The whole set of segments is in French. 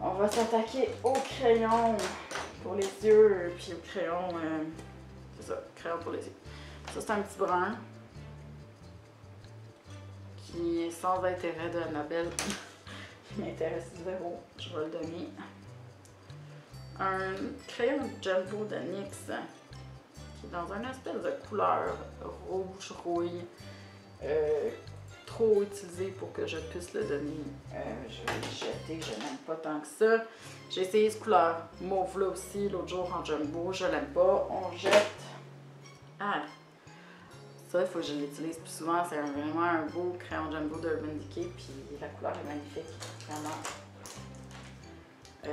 On va s'attaquer au crayon pour les yeux, puis au crayon, c'est ça, crayon pour les yeux. Ça, c'est un petit brun qui est sans intérêt de Annabelle. Il m'intéresse zéro, je vais le donner. Un crayon Jumbo de NYX qui est dans une espèce de couleur rouge rouille. Trop utilisé pour que je puisse le donner. Je vais le jeter, je n'aime pas tant que ça. J'ai essayé cette couleur mauve là aussi l'autre jour en Jumbo, je l'aime pas. On jette. Ah! Ça, il faut que je l'utilise plus souvent. C'est vraiment un beau crayon Jumbo d'Urban Decay, puis la couleur est magnifique. Vraiment.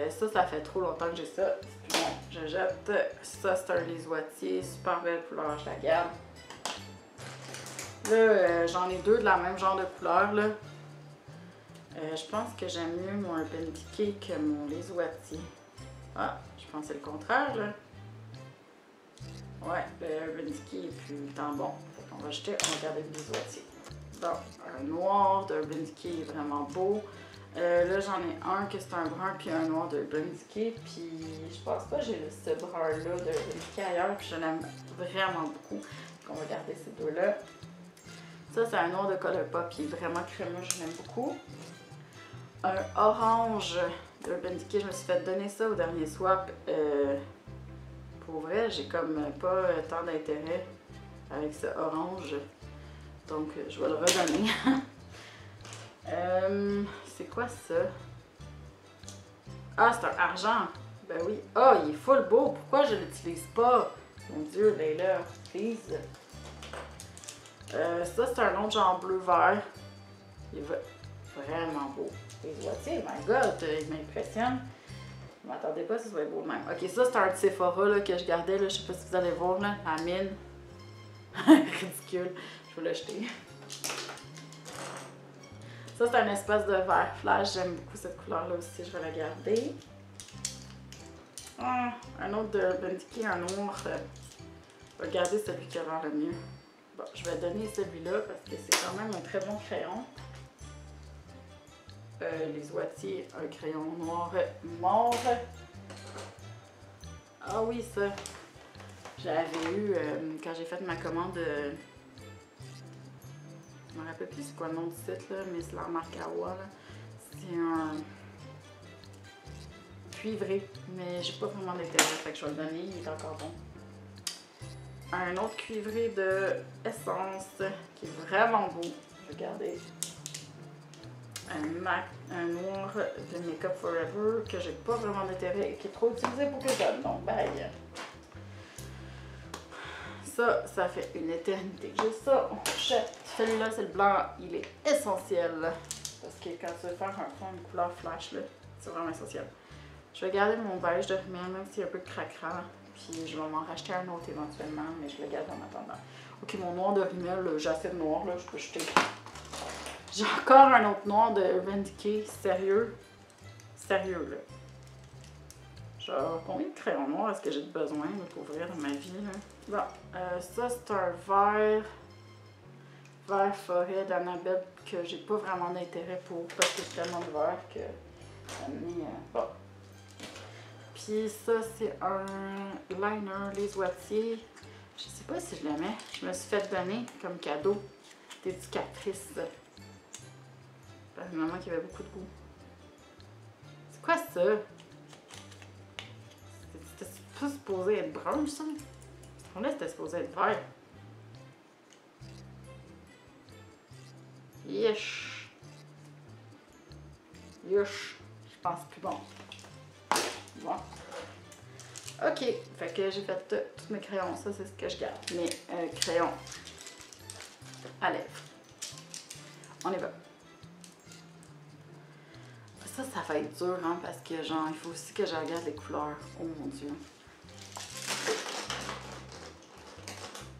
Ça fait trop longtemps que j'ai ça. Puis bon, je jette. Ça, c'est un lisoitier. Super belle couleur, je la garde. Là, j'en ai deux de la même genre de couleur, là. Je pense que j'aime mieux mon Urban Decay que mon lisoitier. Ah, je pense que c'est le contraire, là. Ouais, le Urban Decay est plus tant bon. On va jeter, on va garder le lisoitier. Donc, un noir d'Urban Decay est vraiment beau. Là, j'en ai un que c'est un brun puis un noir d'Urban Decay. Puis, je pense pas que j'ai ce brun-là d'Urban Decay ailleurs. Puis, je l'aime vraiment beaucoup. Donc, on va garder ces deux-là. Ça, c'est un noir de Colourpop qui est vraiment crémeux, je l'aime beaucoup. Un orange d'Urban Decay, je me suis fait donner ça au dernier swap. Pour vrai, j'ai comme pas tant d'intérêt avec ce orange. Donc, je vais le redonner. C'est quoi ça? Ah, c'est un argent. Ben oui. Ah, il est full beau. Pourquoi je l'utilise pas? Mon Dieu, Layla, please. Ça, c'est un autre genre bleu-vert. Il est vraiment beau. Les boîtiers, my god, il m'impressionne. Je m'attendais pas que ce soit beau de même. Ok, ça, c'est un de Sephora là, que je gardais. Là. Je sais pas si vous allez voir, là, la mine. Ridicule. Je vais l'acheter. Ça, c'est un espèce de vert flash. J'aime beaucoup cette couleur-là aussi. Je vais la garder. Ah, un autre de Urban Decay, un noir. Je vais garder celui qui a l'air le mieux. Bon, je vais donner celui-là parce que c'est quand même un très bon crayon. Les oitiers, un crayon noir mauve. Ah oui, ça. J'avais eu, quand j'ai fait ma commande, je me rappelle plus c'est quoi le nom du site, là, mais c'est la marque Awa. C'est un cuivré, mais j'ai pas vraiment d'intérêt, fait que je vais le donner, il est encore bon. Un autre cuivré de Essence qui est vraiment beau. Je vais garder. Un noir de Make Up Forever que j'ai pas vraiment d'intérêt et qui est trop utilisé pour que je donne. Donc, bye. Ça fait une éternité que j'ai ça. On jette. Celui-là, c'est le blanc. Il est essentiel. Parce que quand tu veux faire un fond, une couleur flash, c'est vraiment essentiel. Je vais garder mon beige de rimel, même s'il y a un peu de cracra. Puis je vais m'en racheter un autre éventuellement, mais je le garde en attendant. Ok, mon noir de rimel, j'ai assez de noir, là, je peux jeter. J'ai encore un autre noir de Urban Decay, sérieux. Sérieux, là. Genre, combien de crayons noirs est-ce que j'ai besoin là, pour ouvrir dans ma vie, là? Bon, ça, c'est un vert forêt d'Annabelle que j'ai pas vraiment d'intérêt pour parce que c'est tellement de vert que ça me met... bon. Puis ça, c'est un liner lisoitier. Je sais pas si je l'aimais. Je me suis fait donner comme cadeau d'éducatrice. Une maman qui avait beaucoup de goût. C'est quoi ça? C'était pas supposé être brun, ça? Là, c'était supposé être vert. Yesh. Yush. Je pense plus bon. Bon. Ok. Fait que j'ai fait tous mes crayons. Ça, c'est ce que je garde. Mes crayons à lèvres. On y va. Ça va être dur, hein, parce que genre, il faut aussi que je regarde les couleurs. Oh mon Dieu.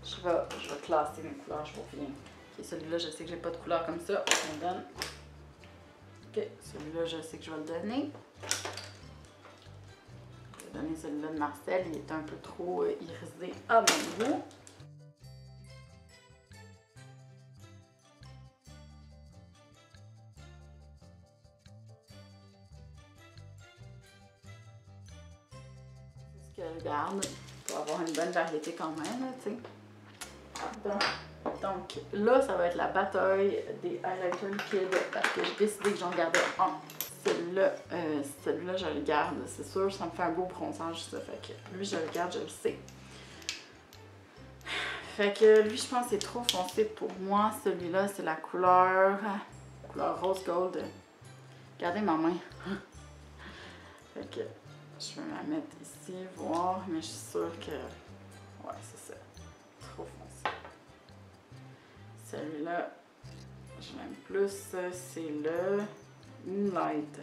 Je vais classer mes couleurs, je reviens. Ok, celui-là, je sais que j'ai pas de couleur comme ça. On me donne. Ok, celui-là, je sais que je vais le donner. Je vais donner celui-là de Marcel. Il est un peu trop irisé à mon goût. que je garde pour avoir une bonne variété quand même, tu sais. Donc là, ça va être la bataille des highlighters liquides parce que j'ai décidé que j'en gardais un. Celui-là, je le garde, c'est sûr, ça me fait un beau bronzage, ça. Fait que lui, je le garde, je le sais. Fait que lui, je pense que c'est trop foncé pour moi. Celui-là, c'est la couleur rose gold. Regardez ma main. Fait que je vais la mettre ici, voir, mais je suis sûre que... Ouais, c'est ça. Trop foncé. Celui-là, je l'aime plus. C'est le Moonlight.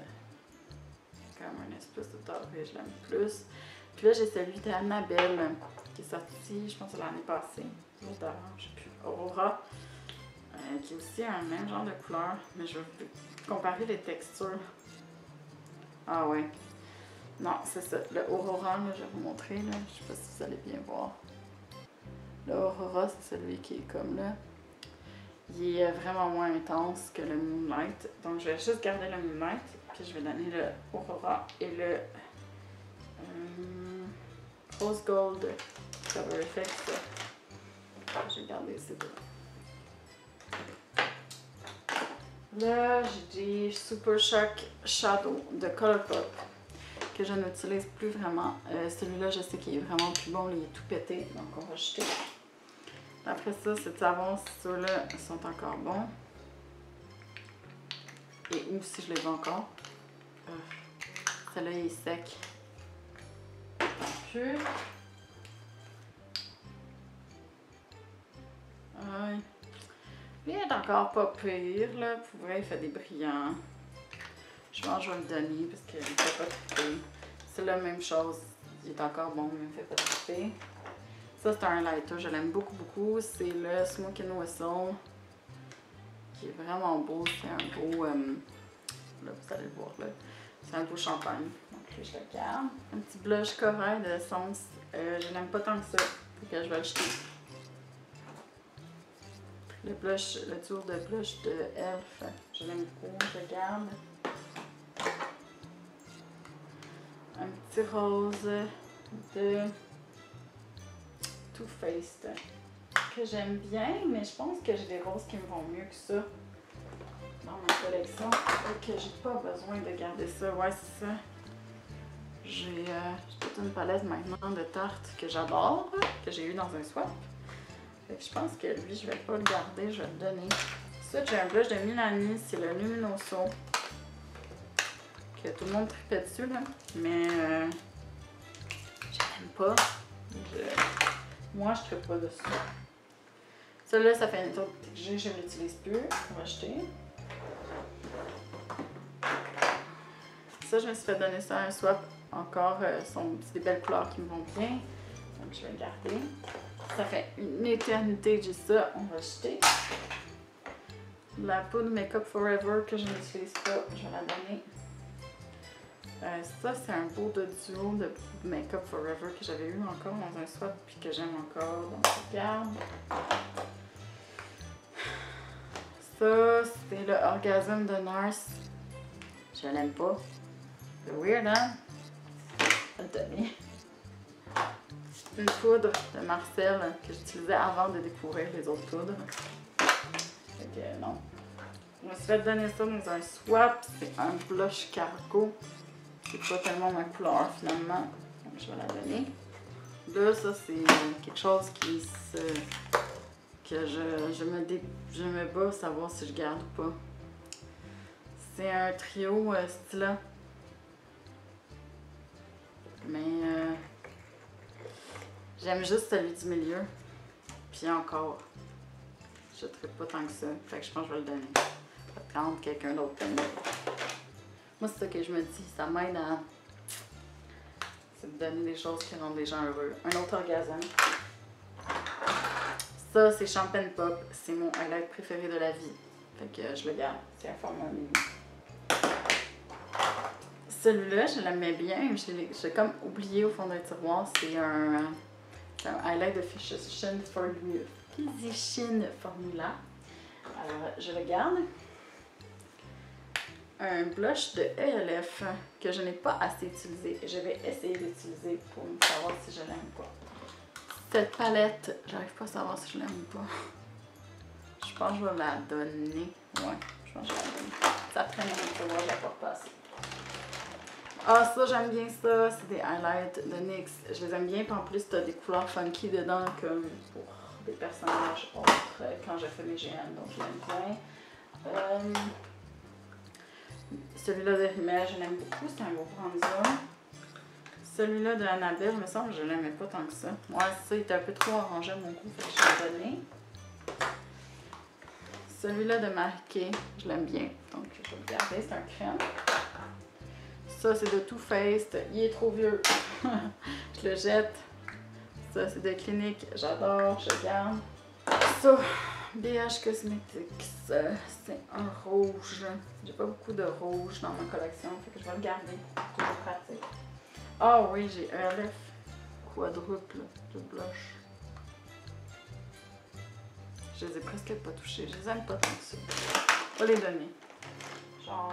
Comme un espèce de doré, je l'aime plus. Puis là, j'ai celui d'Annabelle qui est sorti, je pense, l'année passée. L'autre, je sais plus, Aurora. Qui est aussi un même genre de couleur. Mais je vais comparer les textures. Ah ouais. Non, c'est ça. Le Aurora, là, je vais vous montrer. Là. Je sais pas si vous allez bien voir. Le Aurora, c'est celui qui est comme là. Il est vraiment moins intense que le Moonlight. Donc, je vais juste garder le Moonlight. Puis, je vais donner le Aurora et le Rose Gold Cover Effect. Je vais garder ces deux. Là, j'ai des Super Shock Shadow de Colourpop que je n'utilise plus vraiment. Celui-là, je sais qu'il est vraiment plus bon. Il est tout pété, donc on va jeter. Après ça, c'est de savoir si ceux-là sont encore bons. Et ou si je les veux encore. Celui-là, il est sec. Puis... Ouais. Lui, il est encore pas pire, là. Pour vrai, il fait des brillants. Je pense que je vais le donner parce qu'il ne fait pas triper. C'est la même chose. Il est encore bon, mais il ne me fait pas triper. Ça, c'est un highlighter. Je l'aime beaucoup, beaucoup. C'est le Smoke and Whistle. Qui est vraiment beau. C'est un beau... là, vous allez le voir, là. C'est un beau champagne. Donc, là, je le garde. Un petit blush corail de Essence. Je l'aime pas tant que ça. Fait que je vais le jeter. Le blush, le tour de blush de Elf. Je l'aime beaucoup. Je le garde. Un petit rose de Too Faced que j'aime bien, mais je pense que j'ai des roses qui me vont mieux que ça dans ma collection et que j'ai pas besoin de garder ça. Ouais, c'est ça. J'ai toute une palette maintenant de tartes que j'adore, que j'ai eu dans un swap. Fait que je pense que lui, je vais pas le garder, je vais le donner. Ensuite, j'ai un blush de Milani, c'est le Luminoso. Que tout le monde tripait dessus, là. Mais je l'aime pas. Moi, je tripe pas dessus. Celui-là, ça fait une tour que je ne l'utilise plus. On va jeter. Ça, je me suis fait donner ça à un swap. Encore, c'est des belles couleurs qui me vont bien. Donc, je vais le garder. Ça fait une éternité que j'ai ça. On va jeter. La poudre Make-up Forever que je n'utilise pas, je vais la donner. Ça, c'est un beau de duo de Make-up Forever que j'avais eu encore dans un swap puis que j'aime encore. Donc, je garde. Ça, c'est le Orgasm de Nars. Je l'aime pas. C'est weird, hein? Je vais le donner. Une poudre de Marcel que j'utilisais avant de découvrir les autres poudres. Fait que non. Je me suis fait donner ça dans un swap. C'est un blush cargo. C'est pas tellement ma couleur finalement. Donc je vais la donner. Là, ça c'est quelque chose qui se... que je me bats à savoir si je garde ou pas. C'est un trio Stila. Mais j'aime juste celui du milieu. Puis encore. Je ne tripe pas tant que ça. Fait que je pense que je vais le donner. Je vais prendre quelqu'un d'autre comme moi. Moi, c'est ça que je me dis. Ça m'aide à... c'est de donner des choses qui rendent les gens heureux. Un autre orgasme. Ça, c'est Champagne Pop. C'est mon highlight préféré de la vie. Fait que je le garde. C'est un format mini. Celui-là, je l'aimais bien. J'ai comme oublié au fond d'un tiroir. C'est un highlight de Physician Formula. Alors, je le garde. un blush de ELF que je n'ai pas assez utilisé. Je vais essayer d'utiliser pour savoir si je l'aime ou pas. Cette palette, j'arrive pas à savoir si je l'aime ou pas. Je pense que je vais la donner. Ouais, je pense que je vais la donner. Ça traîne un peu, je la porte pas assez. Ah, ça, j'aime bien ça. C'est des highlights de NYX. Je les aime bien. Puis en plus, tu as des couleurs funky dedans, comme pour des personnages autres quand je fais mes GN. Donc, je l'aime bien. Celui-là de Rimmel, je l'aime beaucoup. C'est un gros bronzer. Celui-là de Annabelle, il me semble que je l'aimais pas tant que ça. Ouais, ça, il était un peu trop orangé à mon goût. Fait que je l'ai donné. Celui-là de Marqué, je l'aime bien. Donc, je vais le garder. C'est un crème. Ça, c'est de Too Faced. Il est trop vieux. Je le jette. Ça, c'est de Clinique. J'adore. Je garde. Ça, BH Cosmetics. C'est un rouge. J'ai pas beaucoup de rouge dans ma collection. Fait que je vais le garder. Toujours pratique. Ah oui, j'ai ELF quadruple de blush. Je les ai presque pas touchés. Je les aime pas tant que ça. Je vais les donner. Genre,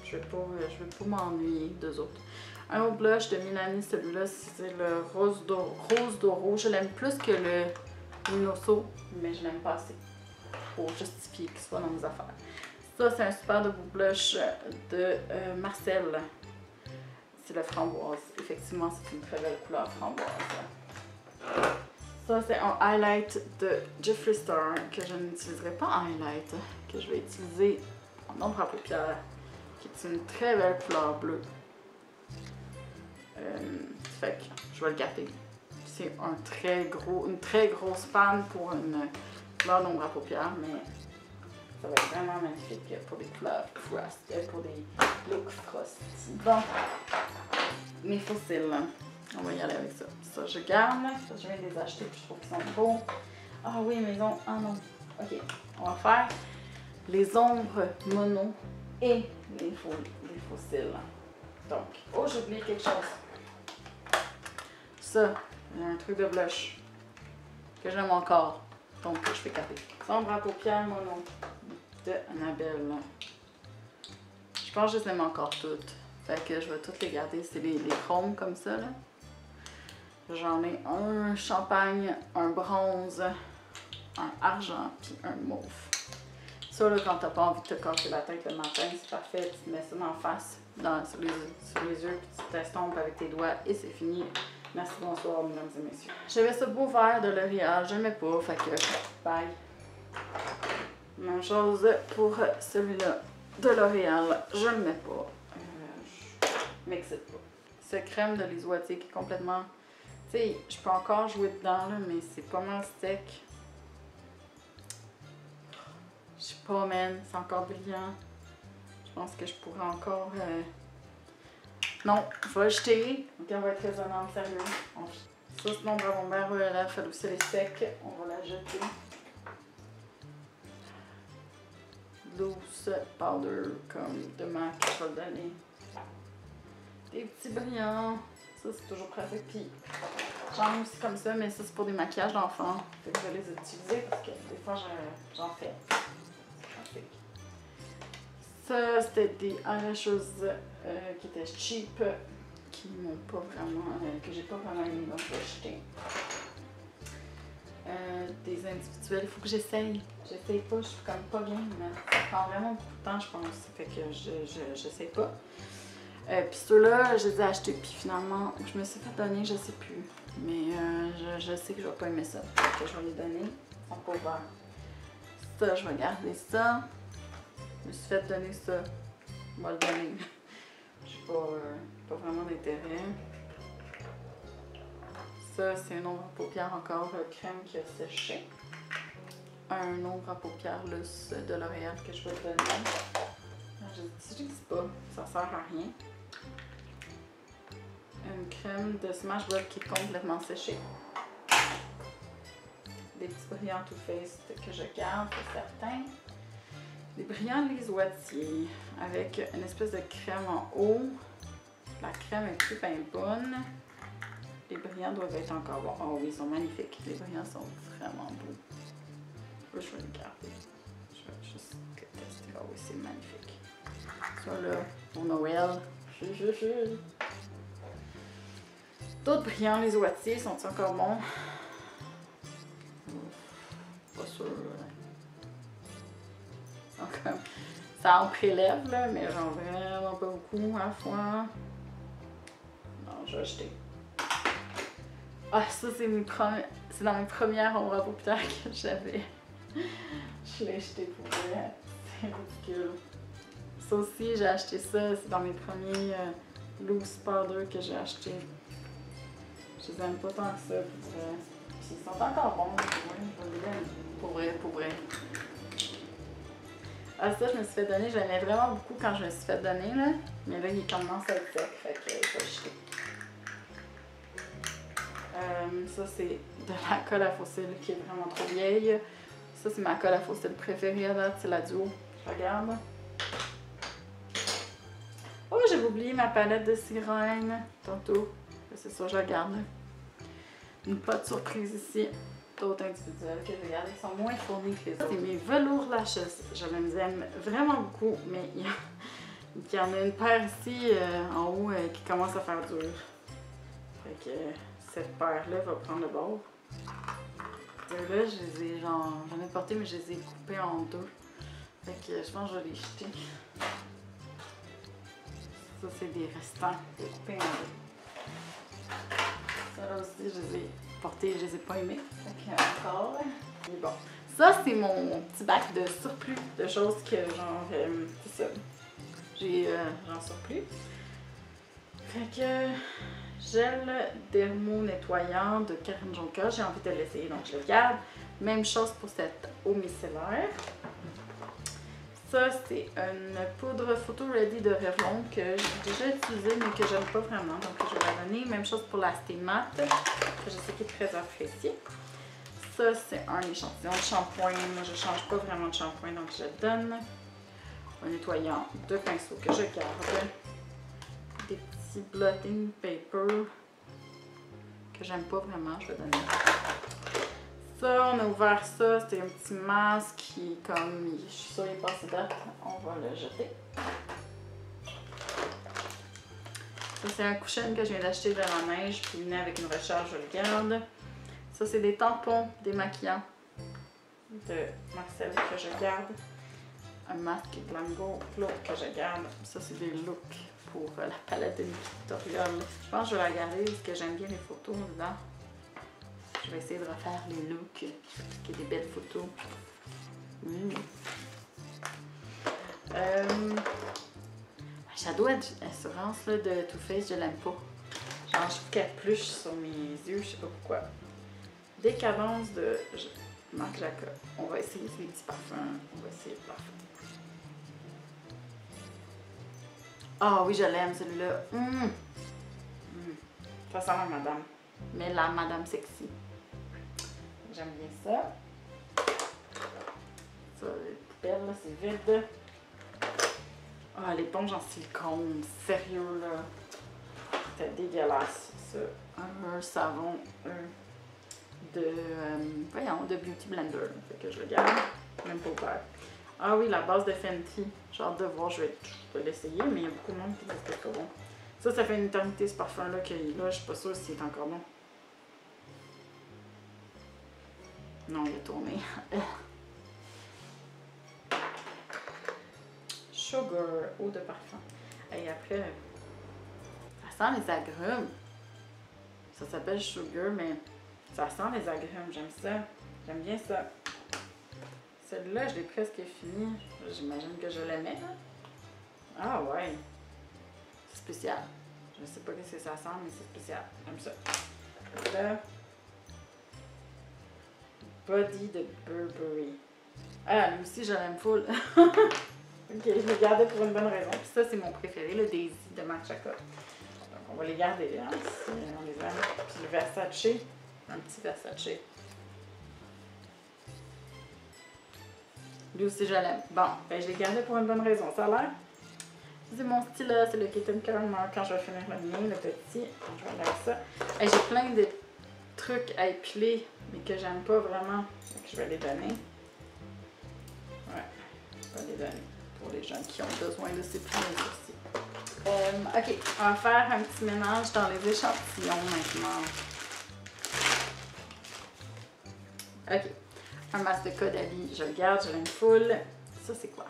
je vais pas m'ennuyer d'eux autres. Un autre blush de Milani, celui-là, c'est le Rose Doro. Je l'aime plus que le Minoso, mais je l'aime pas assez pour justifier qu'il soit dans mes affaires. Ça, c'est un super de beau blush de Marcel. C'est le framboise. Effectivement, c'est une très belle couleur framboise. Ça, c'est un highlight de Jeffree Star que je n'utiliserai pas en highlight, que je vais utiliser en ombre à paupières, qui est une très belle couleur bleue. Fait que je vais le garder. C'est une très grosse panne pour une couleur d'ombre à paupières, mais ça va être vraiment magnifique pour des couleurs pour des looks frosty. Bon, mes fossiles. On va y aller avec ça. Ça, je garde. Ça, je viens de les acheter puis je trouve qu'ils sont beaux. Ah oui, mais ombres. Ah non. Ok, on va faire les ombres mono et les fossiles. Donc, oh, j'ai oublié quelque chose. Ça, un truc de blush que j'aime encore. Donc, je fais caper. Ombre à paupières mono de Annabelle. Je pense que je les aime encore toutes. Fait que je vais toutes les garder. C'est les chromes comme ça, là. J'en ai un champagne, un bronze, un argent, puis un mauve. Ça, là, quand t'as pas envie de te casser la tête le matin, c'est parfait. Tu te mets ça en face, sur les yeux, puis tu t'estompes avec tes doigts et c'est fini. Merci, bonsoir, mesdames et messieurs. J'avais ce beau verre de L'Oréal, je l'aimais pas, fait que bye. Même chose pour celui-là de L'Oréal, je le mets pas. Je m'excite pas. Ce crème de Lise Wattier qui est complètement... Tu sais, je peux encore jouer dedans, là, mais c'est pas mal sec. Je sais pas, man, c'est encore brillant. Je pense que je pourrais encore... Non, je vais le jeter. Ok, on va être raisonnable, sérieux. Ça, c'est l'ombre à bomber ELF, elle aussi elle est sec. On va la jeter. Loose powder, comme de MAC, je vais le donner. Des petits brillants. Ça, c'est toujours pratique. Puis, j'en ai aussi comme ça, mais ça, c'est pour des maquillages d'enfants. Fait que je vais les utiliser parce que des fois, j'en fais. C'est pratique. Ça, c'était des eyelashes qui étaient cheap, qui m'ont pas vraiment, que j'ai pas vraiment aimé, donc je vais acheter. Des individuels, il faut que j'essaye. J'essaye pas, je suis comme pas bien, mais ça prend vraiment beaucoup de temps, je pense. Fait que j'essaye pas. Puis ceux-là, je les ai achetés, puis finalement, je me suis fait donner, je sais plus. Mais je sais que je vais pas aimer ça. Fait que je vais les donner. Ils sont pas ouverts. Ça, je vais garder ça. Je me suis fait donner ça. Je vais le donner. J'ai pas vraiment d'intérêt. Ça, c'est un ombre à paupières encore crème qui a séché. Un ombre à paupières lousse de L'Oréal que je vais te donner. Je n'utilise pas, ça sert à rien. Une crème de Smashbox qui est complètement séchée. Des petits brillants Too Faced que je garde, c'est certain. Des brillants Lise Wattier avec une espèce de crème en haut. La crème est plus bien bonne. Les brillants doivent être encore bons. Oh oui, ils sont magnifiques. Les brillants sont vraiment beaux. Je vais les garder. Je vais juste tester. Oh oui, c'est magnifique. Ça là, pour Noël. D'autres brillants, les ouatiers, sont-ils encore bons? Pas sûr. Donc, ça en prélève, là, mais genre vraiment pas beaucoup à la fois. Non, je vais acheter. Ah, ça, c'est dans mes premières ombres à paupières que j'avais. Je l'ai acheté pour vrai. C'est ridicule. Ça aussi, j'ai acheté ça. C'est dans mes premiers loose powder que j'ai acheté. Je les aime pas tant que ça, pour vrai. Puis ils sont encore bons, pour vrai, pour vrai. Ah, ça, je me suis fait donner. J'aimais vraiment beaucoup quand je me suis fait donner, là. Mais là, il commence à être sec, fait que je vais acheter. Ça, c'est de la colle à fossiles qui est vraiment trop vieille. Ça, c'est ma colle à fossiles préférée à date, c'est la Duo. Je regarde. Oh, j'ai oublié ma palette de sirène tantôt. C'est ça, je la garde. Une pote surprise ici. D'autres individuels que je garde, ils sont moins fournis que les autres. C'est mes velours lashes. Je les aime vraiment beaucoup, mais il y en a une paire ici en haut qui commence à faire dur. Fait que cette paire-là va prendre le bord. Là, je les ai, genre, j'en ai porté, mais je les ai coupés en deux. Fait que je pense que je vais les jeter. Ça, c'est des restants coupés en deux. Ça, là aussi, je les ai portés, je les ai pas aimés. Fait que encore. Mais bon. Ça, c'est mon petit bac de surplus de choses que, genre, c'est ça. J'en surplus. Fait que gel dermo nettoyant de Karen Jonka. J'ai envie de l'essayer, donc je le garde. Même chose pour cette eau micellaire. Ça, c'est une poudre Photo Ready de Revlon que j'ai déjà utilisée, mais que j'aime pas vraiment, donc je vais la donner. Même chose pour la Stay Matte, que je sais qui est très appréciée. Ça, c'est un échantillon de shampoing. Moi, je change pas vraiment de shampoing, donc je le donne. Un nettoyant de pinceau que je garde. Des petits blotting paper que j'aime pas vraiment, je vais donner. Ça, on a ouvert ça, c'était un petit masque qui, comme je suis sûre il est passé date, on va le jeter. Ça, c'est un cushion que je viens d'acheter de la neige, puis il venait avec une recharge, je le garde. Ça, c'est des tampons démaquillants de Marcel que je garde. Un masque Glamgo Glow que je garde. Ça, c'est des looks pour la palette de Victorial. Je pense que je vais la garder parce que j'aime bien les photos dedans. Je vais essayer de refaire les looks, qui est des belles photos. Shadow Assurance là, de Too Faced, je l'aime pas. Genre, je trouve qu'elle pluche sur mes yeux, je sais pas pourquoi. Décadence de Marc Jacobs. On va essayer ces petits parfums. On va essayer le parfum. Ah oui, je l'aime celui-là. Ça sent la madame. Mais la madame sexy. J'aime bien ça. Ça, les poubelles, là, c'est vide. Ah, l'éponge en silicone. Sérieux, là. C'était dégueulasse, ça. Un savon voyons, de Beauty Blender. Fait que je le garde. Même pas ouvert. Ah oui, la base de Fenty. J'ai hâte de voir. Je vais l'essayer, mais il y a beaucoup de monde qui dit que c'est pas bon. Ça fait une éternité, ce parfum-là, qu'il est là. Je suis pas sûre s'il est encore bon. Non, il est tourné. Sugar, eau de parfum. Et après, ça sent les agrumes. Ça s'appelle Sugar, mais ça sent les agrumes. J'aime ça. J'aime bien ça. Celle-là, je l'ai presque fini. J'imagine que je l'aimais. Ah ouais. C'est spécial. Je ne sais pas ce que ça sent, mais c'est spécial. J'aime ça. Là, Body de Burberry. Ah, lui aussi, je l'aime full. Ok, je l'ai gardé pour une bonne raison. Puis ça, c'est mon préféré, le Daisy de Marc Jacobs. Donc, on va les garder, hein, si on les aime. Puis le Versace, un petit Versace. Lui aussi, je l'aime. Bon, ben, je l'ai gardé pour une bonne raison. Ça a l'air. C'est mon style là, c'est le Kitten Caramel quand je vais finir le mien, le petit. Je vais enlever ça. Et j'ai plein de trucs à épiler, mais que j'aime pas vraiment. Donc je vais les donner. Ouais, je vais les donner. pour les gens qui ont besoin de s'épiler les sourcils. Ok, on va faire un petit ménage dans les échantillons maintenant. Ok, un masque de Caudalie, je le garde, je l'aime full. Ça, c'est quoi?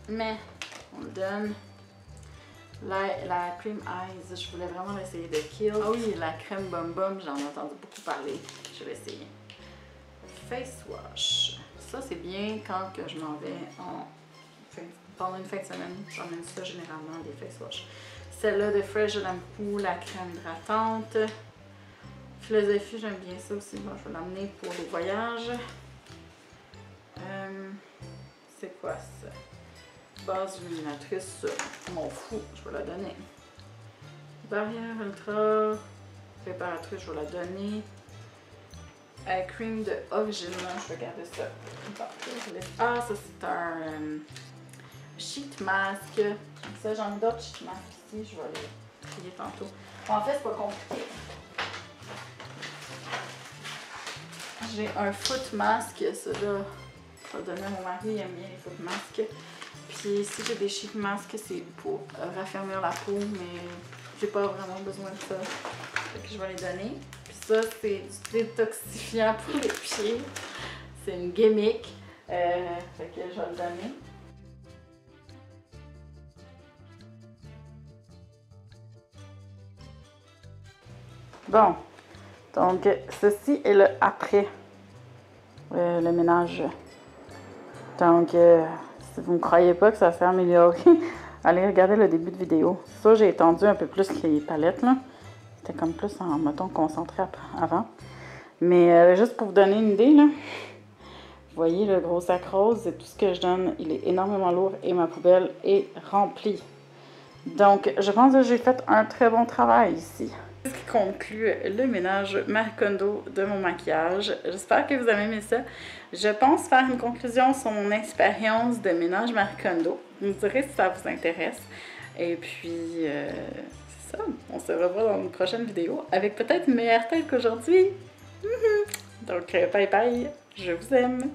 Mais, on le donne. La Cream Eyes, je voulais vraiment l'essayer de Kill. Ah oui, la crème Bum Bum, j'en ai entendu beaucoup parler. Je vais essayer. Face Wash. Ça, c'est bien quand que je m'en vais pendant une fin de semaine. J'emmène ça généralement, des Face Wash. Celle-là de Fresh, je l'aime beaucoup. La crème hydratante. Philosophie, j'aime bien ça aussi. Bon, je vais l'emmener pour les voyages. C'est quoi ça? Base illuminatrice, m'en fous, je vais la donner. Barrière ultra réparatrice, je vais la donner. Cream de Origine, je vais garder ça. Ah, ça c'est un sheet mask. Ça, j'en ai d'autres sheet masks ici, je vais les trier tantôt. Bon, en fait, c'est pas compliqué. J'ai un foot mask, celui-là, je vais le donner à mon mari, il aime bien les foot masks. Puis ici, j'ai des sheet masks, c'est pour raffermir la peau, mais j'ai pas vraiment besoin de ça. Fait que je vais les donner. Puis ça, c'est du détoxifiant pour les pieds. C'est une gimmick. Fait que je vais le donner. Bon. Donc, ceci est le après le ménage. Donc, si vous ne croyez pas que ça s'est amélioré, allez regarder le début de vidéo. Ça, j'ai étendu un peu plus les palettes, là. C'était comme plus en, mettons, concentré avant. Mais juste pour vous donner une idée, là, vous voyez le gros sac rose, et tout ce que je donne, il est énormément lourd et ma poubelle est remplie. Donc, je pense que j'ai fait un très bon travail ici. Ce qui conclut le ménage Marie Kondo de mon maquillage. J'espère que vous avez aimé ça. Je pense faire une conclusion sur mon expérience de ménage Marie Kondo. Vous me direz si ça vous intéresse. Et puis, c'est ça. On se revoit dans une prochaine vidéo avec peut-être une meilleure tête qu'aujourd'hui. Donc, bye bye. Je vous aime.